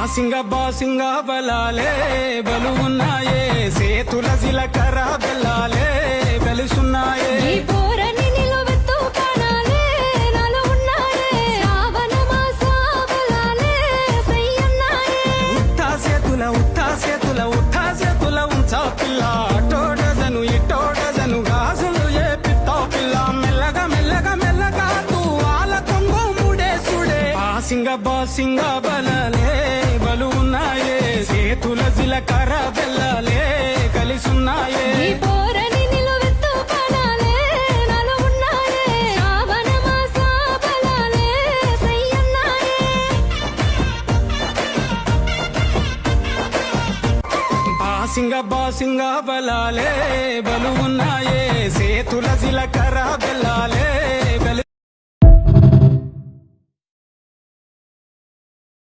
బాసింగ బలాలే బలు ఉన్నాయే సేతుల జిలకర బెల్లాలే వెలుసున్నాయే ఉత్తా చేతుల ఉంచా పిల్ల అటోడజను ఇటోడజను గాజులు ఏ పిత్తో పిల్ల మెల్లగా మెల్లగా మెల్లగా తూ ఆల కొంగు ముడేసుడే బాసింగ బలాలే బలు ఉన్నాయే సేతుల జిలకర బెల్లాలే కలిసున్నాయే బాసింగ బలాలే బలు ఉన్నాయే సేతుల జిలకర బెల్లాలే